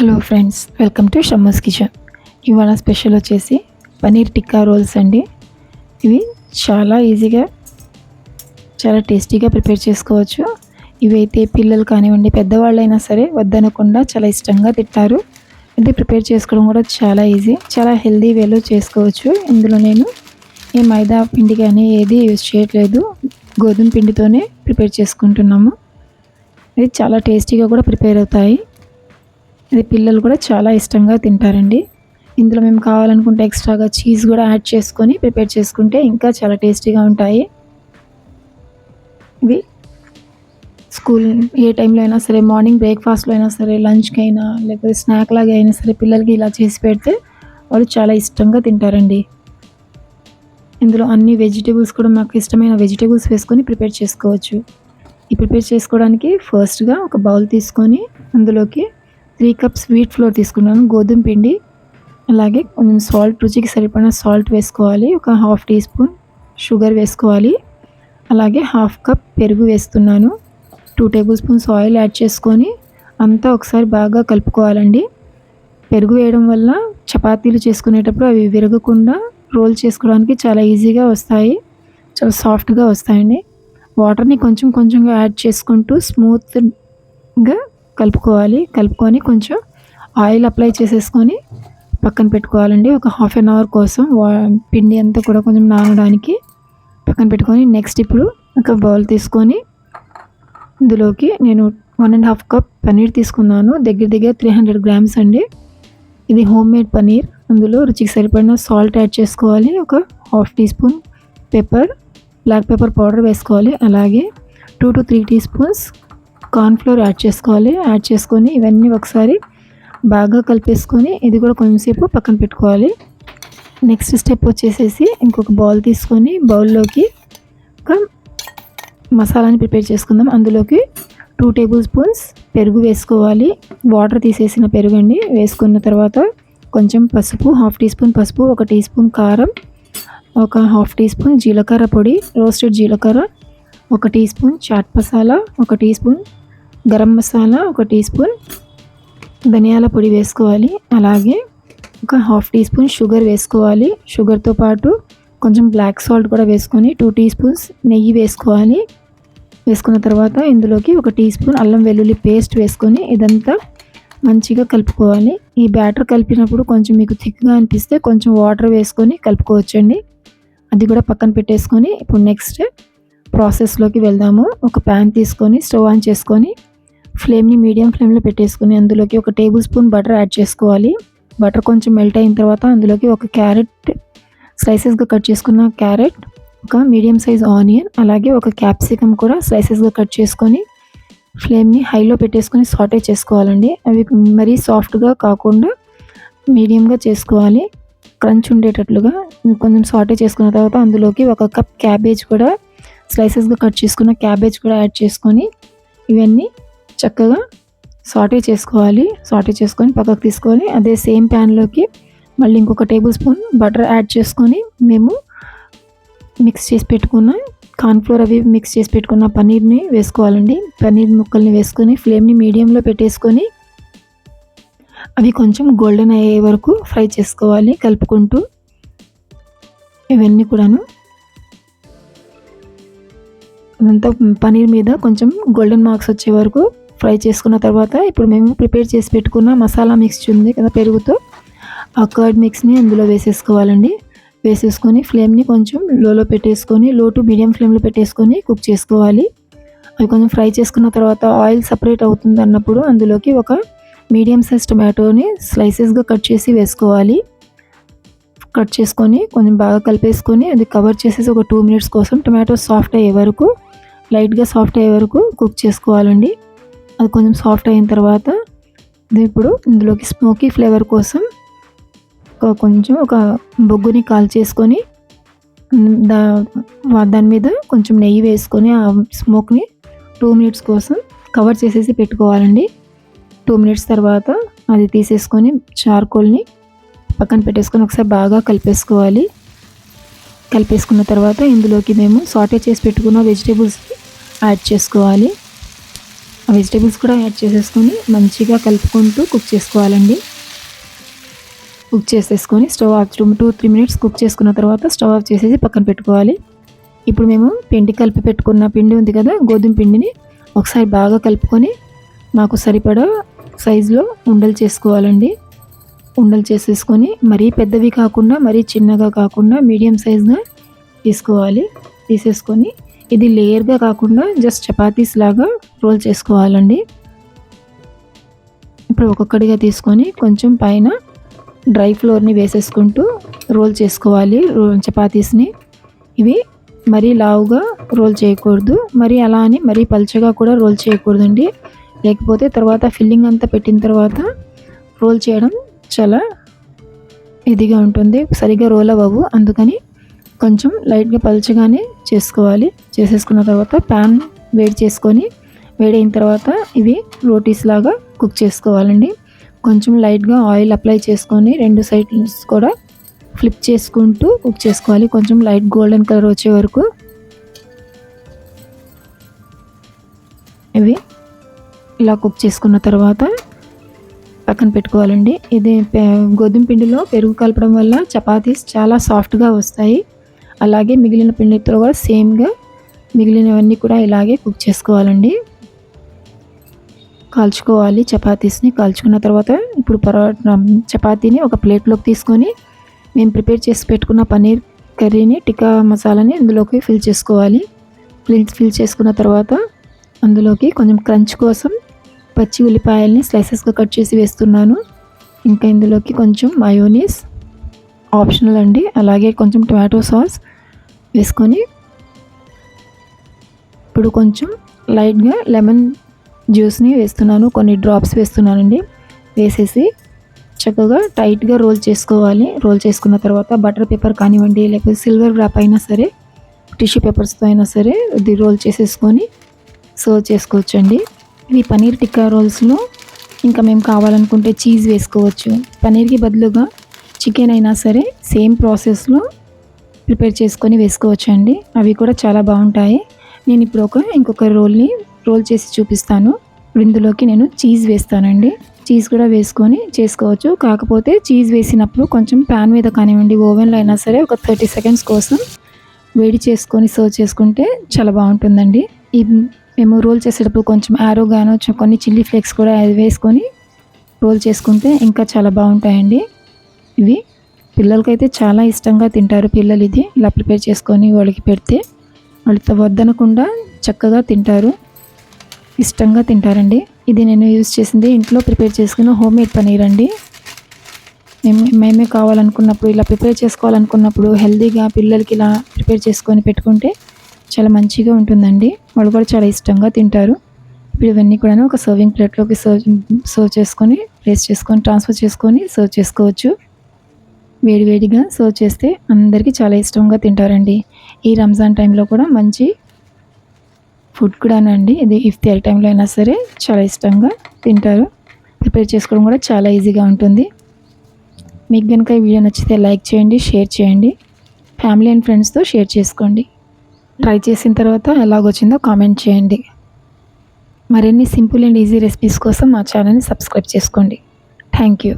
Hello friends, welcome to Shammas kitchen. ఇవాళ special వచ్చేసి paneer tikka roles అండి. ఇవి చాలా ఈజీగా చాలా టేస్టీగా ప్రిపేర్ చేసుకోవచ్చు. ఇవైతే పిల్లలు కానివ్వండి, పెద్దవాళ్ళైనా సరే వద్దనకుండా చాలా ఇష్టంగా తింటారు. ఇది ప్రిపేర్ చేసుకోవడం కూడా చాలా ఈజీ, చాలా హెల్దీ వేలో చేసుకోవచ్చు. ఇందులో నేను ఏ మైదా పిండి కానీ ఏది యూజ్ చేయట్లేదు, గోధుమ పిండితోనే ప్రిపేర్ చేసుకుంటున్నాము. ఇది చాలా టేస్టీగా కూడా ప్రిపేర్ అవుతాయి. ఇది పిల్లలు కూడా చాలా ఇష్టంగా తింటారండి. ఇందులో మేము కావాలనుకుంటే ఎక్స్ట్రాగా చీజ్ కూడా యాడ్ చేసుకొని ప్రిపేర్ చేసుకుంటే ఇంకా చాలా టేస్టీగా ఉంటాయి. ఇవి స్కూల్ ఏ టైంలో అయినా సరే, మార్నింగ్ బ్రేక్ఫాస్ట్లో అయినా సరే, లంచ్కి అయినా లేకపోతే స్నాక్ లాగా అయినా సరే పిల్లలకి ఇలా చేసి పెడితే వాళ్ళు చాలా ఇష్టంగా తింటారండి. ఇందులో అన్ని వెజిటేబుల్స్ కూడా మాకు ఇష్టమైన వెజిటేబుల్స్ వేసుకొని ప్రిపేర్ చేసుకోవచ్చు. ఈ ప్రిపేర్ చేసుకోవడానికి ఫస్ట్గా ఒక బౌల్ తీసుకొని అందులోకి 3 కప్స్ వీట్ ఫ్లోర్ తీసుకున్నాను, గోధుమ పిండి, అలాగే కొంచెం సాల్ట్, రుచికి సరిపడిన సాల్ట్ వేసుకోవాలి. ఒక 1/2 టీ స్పూన్ షుగర్ వేసుకోవాలి. అలాగే 1/2 కప్ పెరుగు వేస్తున్నాను. 2 టేబుల్ స్పూన్స్ ఆయిల్ యాడ్ చేసుకొని అంతా ఒకసారి బాగా కలుపుకోవాలండి. పెరుగు వేయడం వల్ల చపాతీలు చేసుకునేటప్పుడు అవి విరగకుండా రోల్ చేసుకోవడానికి చాలా ఈజీగా వస్తాయి, చాలా సాఫ్ట్గా వస్తాయండి. వాటర్ని కొంచెం కొంచెంగా యాడ్ చేసుకుంటూ స్మూత్గా కలుపుకొని కొంచెం ఆయిల్ అప్లై చేసేసుకొని పక్కన పెట్టుకోవాలండి. ఒక 1/2 అవర్ కోసం పిండి అంతా కూడా కొంచెం నానడానికి పక్కన పెట్టుకొని నెక్స్ట్ ఇప్పుడు ఒక బౌల్ తీసుకొని ఇందులోకి నేను 1.5 కప్ పన్నీర్ తీసుకున్నాను. దగ్గర 300 గ్రామ్స్ అండి. ఇది హోమ్ మేడ్ పన్నీర్. అందులో రుచికి సరిపడిన సాల్ట్ యాడ్ చేసుకోవాలి. ఒక 1/2 teaspoon black pepper powder వేసుకోవాలి. అలాగే 2 to 3 teaspoons cornflour add చేసుకోవాలి. యాడ్ చేసుకొని ఇవన్నీ ఒకసారి బాగా కలిపేసుకొని ఇది కూడా కొంచెంసేపు పక్కన పెట్టుకోవాలి. నెక్స్ట్ స్టెప్ వచ్చేసేసి ఇంకొక బౌల్ తీసుకొని బౌల్లోకి ఒక మసాలాని ప్రిపేర్ చేసుకుందాం. అందులోకి 2 టేబుల్ స్పూన్స్ పెరుగు వేసుకోవాలి. వాటర్ తీసేసిన పెరుగు అండి. వేసుకున్న తర్వాత కొంచెం పసుపు, 1/2 టీ స్పూన్ పసుపు, 1 టీ స్పూన్ కారం, ఒక 1/2 టీ స్పూన్ జీలకర్ర పొడి, రోస్టెడ్ జీలకర్ర, 1 teaspoon chaat masala, 1 teaspoon garam masala, 1 teaspoon ధనియాల పొడి వేసుకోవాలి. అలాగే ఒక 1/2 టీ స్పూన్ షుగర్ వేసుకోవాలి. షుగర్తో పాటు కొంచెం బ్లాక్ సాల్ట్ కూడా వేసుకొని 2 టీ స్పూన్స్ నెయ్యి వేసుకోవాలి. వేసుకున్న తర్వాత ఇందులోకి 1 టీ స్పూన్ అల్లం వెల్లుల్లి పేస్ట్ వేసుకొని ఇదంతా మంచిగా కలుపుకోవాలి. ఈ బ్యాటర్ కలిపినప్పుడు కొంచెం మీకు థిక్గా అనిపిస్తే కొంచెం వాటర్ వేసుకొని కలుపుకోవచ్చండి. అది కూడా పక్కన పెట్టేసుకొని ఇప్పుడు నెక్స్ట్ ప్రాసెస్లోకి వెళ్దాము. ఒక ప్యాన్ తీసుకొని స్టవ్ ఆన్ చేసుకొని ఫ్లేమ్ని మీడియం ఫ్లేమ్లో పెట్టేసుకొని అందులోకి 1 టేబుల్ స్పూన్ బటర్ యాడ్ చేసుకోవాలి. బటర్ కొంచెం మెల్ట్ అయిన తర్వాత అందులోకి ఒక క్యారెట్, స్లైసెస్గా కట్ చేసుకున్న క్యారెట్, ఒక మీడియం సైజ్ ఆనియన్, అలాగే ఒక క్యాప్సికమ్ కూడా స్లైసెస్గా కట్ చేసుకొని ఫ్లేమ్ని హైలో పెట్టేసుకొని సాటే చేసుకోవాలండి. అవి మరీ సాఫ్ట్గా కాకుండా మీడియంగా చేసుకోవాలి, క్రంచ్ ఉండేటట్లుగా కొంచెం సాటే చేసుకున్న తర్వాత అందులోకి 1 కప్ క్యాబేజ్ కూడా స్లైసెస్గా కట్ చేసుకున్న క్యాబేజ్ కూడా యాడ్ చేసుకొని ఇవన్నీ చక్కగా సాటే చేసుకోవాలి. సాటే చేసుకొని పక్కకు తీసుకొని అదే సేమ్ ప్యాన్లోకి మళ్ళీ ఇంకొక టేబుల్ స్పూన్ బటర్ యాడ్ చేసుకొని మేము మిక్స్ చేసి పెట్టుకున్న కార్న్ఫ్లోర్ అవి మిక్స్ చేసి పెట్టుకున్న పన్నీర్ని వేసుకోవాలండి. పన్నీర్ ముక్కల్ని వేసుకొని ఫ్లేమ్ని మీడియంలో పెట్టేసుకొని అవి కొంచెం గోల్డెన్ అయ్యే వరకు ఫ్రై చేసుకోవాలి కలుపుకుంటూ. ఇవన్నీ కూడాను అదంతా పన్నీర్ మీద కొంచెం గోల్డెన్ మార్క్స్ వచ్చే వరకు ఫ్రై చేసుకున్న తర్వాత ఇప్పుడు మేము ప్రిపేర్ చేసి పెట్టుకున్న మసాలా మిక్స్ ఉంది కదా పెరుగుతో, ఆ కర్డ్ మిక్స్ని అందులో వేసేసుకోవాలండి. వేసేసుకొని ఫ్లేమ్ని కొంచెం లోలో పెట్టేసుకొని లో టు మీడియం ఫ్లేమ్లో పెట్టేసుకొని కుక్ చేసుకోవాలి. అవి కొంచెం ఫ్రై చేసుకున్న తర్వాత ఆయిల్ సపరేట్ అవుతుంది అన్నప్పుడు అందులోకి ఒక మీడియం సైజ్ టొమాటోని స్లైసెస్గా కట్ చేసి వేసుకోవాలి. కట్ చేసుకొని కొంచెం బాగా కలిపేసుకొని అది కవర్ చేసేసి ఒక 2 మినిట్స్ కోసం టొమాటో సాఫ్ట్ అయ్యే వరకు, లైట్గా సాఫ్ట్ అయ్యే వరకు కుక్ చేసుకోవాలండి. అది కొంచెం సాఫ్ట్ అయిన తర్వాత ఇప్పుడు ఇందులోకి స్మోకీ ఫ్లేవర్ కోసం కొంచెం ఒక బొగ్గుని కాల్చేసుకొని దాని మీద కొంచెం నెయ్యి వేసుకొని ఆ స్మోక్ని 2 మినిట్స్ కోసం కవర్ చేసేసి పెట్టుకోవాలండి. 2 మినిట్స్ తర్వాత అది తీసేసుకొని చార్కోల్ని పక్కన పెట్టేసుకొని ఒకసారి బాగా కలిపేసుకోవాలి. కలిపేసుకున్న తర్వాత ఇందులోకి మేము సాటే చేసి పెట్టుకున్న వెజిటేబుల్స్ని యాడ్ చేసుకోవాలి. ఆ వెజిటేబుల్స్ కూడా యాడ్ చేసేసుకొని మంచిగా కలుపుకుంటూ కుక్ చేసుకోవాలండి. కుక్ చేసేసుకొని స్టవ్ ఆఫ్ 2-3 మినిట్స్ కుక్ చేసుకున్న తర్వాత స్టవ్ ఆఫ్ చేసేసి పక్కన పెట్టుకోవాలి. ఇప్పుడు మేము పిండి కలిపి పెట్టుకున్న పిండి ఉంది కదా, గోధుమ పిండిని ఒకసారి బాగా కలుపుకొని మాకు సరిపడా సైజులో ఉండలు చేసుకోవాలండి. ఉండలు చేసేసుకొని మరీ పెద్దవి కాకుండా మరీ చిన్నగా కాకుండా మీడియం సైజ్గా తీసేసుకొని ఇది లేయర్గా కాకుండా జస్ట్ చపాతీస్ లాగా రోల్ చేసుకోవాలండి. ఇప్పుడు ఒక్కొక్కటిగా తీసుకొని కొంచెం పైన డ్రై ఫ్లోర్ని వేసేసుకుంటూ రోల్ చేసుకోవాలి చపాతీస్ని. ఇవి మరీ లావుగా రోల్ చేయకూడదు, మరి అలా అని మరీ పల్చగా కూడా రోల్ చేయకూడదండి. లేకపోతే తర్వాత ఫిల్లింగ్ అంతా పెట్టిన తర్వాత రోల్ చేయడం చాలా ఇదిగా ఉంటుంది, సరిగ్గా రోల్ అవ్వవు. అందుకని కొంచెం లైట్గా పల్చగానే చేసుకోవాలి. చేసేసుకున్న తర్వాత ప్యాన్ వేడైన తర్వాత ఇవి రోటీస్ లాగా కుక్ చేసుకోవాలండి. కొంచెం లైట్గా ఆయిల్ అప్లై చేసుకొని 2 సైడ్స్ కూడా ఫ్లిప్ చేసుకుంటూ కుక్ చేసుకోవాలి, కొంచెం లైట్ గోల్డెన్ కలర్ వచ్చే వరకు. ఇవి ఇలా కుక్ చేసుకున్న తర్వాత పక్కన పెట్టుకోవాలండి. ఇది గోధుమ పిండిలో పెరుగు కలపడం వల్ల చపాతీస్ చాలా సాఫ్ట్గా వస్తాయి. అలాగే మిగిలిన పిండితో కూడా సేమ్గా మిగిలినవన్నీ కూడా ఇలాగే కుక్ చేసుకోవాలండి. కాల్చుకోవాలి చపాతీస్ని. కాల్చుకున్న తర్వాత ఇప్పుడు చపాతీని ఒక ప్లేట్లోకి తీసుకొని మేము ప్రిపేర్ చేసి పెట్టుకున్న పన్నీర్ కర్రీని టిక్కా మసాలాని అందులోకి ఫిల్ చేసుకోవాలి. ఫిల్ చేసుకున్న తర్వాత అందులోకి కొంచెం క్రంచ్ కోసం పచ్చి ఉల్లిపాయల్ని స్లైసెస్గా కట్ చేసి వేస్తున్నాను. ఇంకా ఇందులోకి కొంచెం మయోనీస్ ఆప్షనల్ అండి, అలాగే కొంచెం టొమాటో సాస్ వేసుకొని ఇప్పుడు కొంచెం లైట్గా లెమన్ జ్యూస్ని వేస్తున్నాను, కొన్ని డ్రాప్స్ వేస్తున్నానండి. వేసేసి చక్కగా టైట్గా రోల్ చేసుకోవాలి. రోల్ చేసుకున్న తర్వాత బటర్ పేపర్ కానివ్వండి, లేకపోతే సిల్వర్ ర్యాప్ అయినా సరే, టిష్యూ పేపర్స్తో అయినా సరే ఇది రోల్ చేసేసుకొని సర్వ్ చేసుకోవచ్చండి. ఇవి పన్నీర్ టిక్కా రోల్స్లో ఇంకా మేము కావాలనుకుంటే చీజ్ వేసుకోవచ్చు. పన్నీర్కి బదులుగా చికెన్ అయినా సరే సేమ్ ప్రాసెస్లో ప్రిపేర్ చేసుకొని వేసుకోవచ్చు అండి. అవి కూడా చాలా బాగుంటాయి. నేను ఇప్పుడు ఇంకొక రోల్ని రోల్ చేసి చూపిస్తాను. ఇప్పుడు ఇందులోకి నేను చీజ్ వేస్తానండి. చీజ్ కూడా వేసుకొని చేసుకోవచ్చు. కాకపోతే చీజ్ వేసినప్పుడు కొంచెం ప్యాన్ మీద కానివ్వండి, ఓవెన్లో అయినా సరే ఒక 30 సెకండ్స్ కోసం వేడి చేసుకొని సర్వ్ చేసుకుంటే చాలా బాగుంటుందండి. మేము రోల్ చేసేటప్పుడు కొంచెం యారోగాను కొన్ని చిల్లీ ఫ్లేక్స్ కూడా వేసుకొని రోల్ చేసుకుంటే ఇంకా చాలా బాగుంటాయండి. ఇవి పిల్లలకైతే చాలా ఇష్టంగా తింటారు. పిల్లలు ఇది ఇలా ప్రిపేర్ చేసుకొని వాళ్ళకి పెడితే వాళ్ళతో వద్దనకుండా చక్కగా తింటారు, ఇష్టంగా తింటారండి. ఇది నేను యూజ్ చేసింది ఇంట్లో ప్రిపేర్ చేసుకున్న హోమ్మేడ్ పన్నీర్ అండి. మేమే కావాలనుకున్నప్పుడు ఇలా ప్రిపేర్ చేసుకోవాలనుకున్నప్పుడు హెల్తీగా పిల్లలకి ఇలా ప్రిపేర్ చేసుకొని పెట్టుకుంటే చాలా మంచిగా ఉంటుందండి. వాళ్ళు కూడా చాలా ఇష్టంగా తింటారు. ఇప్పుడు ఇవన్నీ కూడా ఒక సర్వింగ్ ప్లేట్లోకి సర్వ్ చేసుకొని ప్లేస్ చేసుకొని ట్రాన్స్ఫర్ చేసుకొని సర్వ్ చేసుకోవచ్చు. వేడివేడిగా సర్వ్ చేస్తే అందరికీ చాలా ఇష్టంగా తింటారండి. ఈ రంజాన్ టైంలో కూడా మంచి ఫుడ్ కూడానండి. ఇది ఇఫ్తార్ టైంలో అయినా సరే చాలా ఇష్టంగా తింటారు. ప్రిపేర్ చేసుకోవడం కూడా చాలా ఈజీగా ఉంటుంది. మీకు కనుక ఈ వీడియో నచ్చితే లైక్ చేయండి, షేర్ చేయండి, ఫ్యామిలీ అండ్ ఫ్రెండ్స్తో షేర్ చేసుకోండి. ట్రై చేసిన తర్వాత ఎలాగొచ్చిందో కామెంట్ చేయండి. మరిన్ని సింపుల్ అండ్ ఈజీ రెసిపీస్ కోసం మా ఛానల్ని సబ్స్క్రైబ్ చేసుకోండి. Thank you.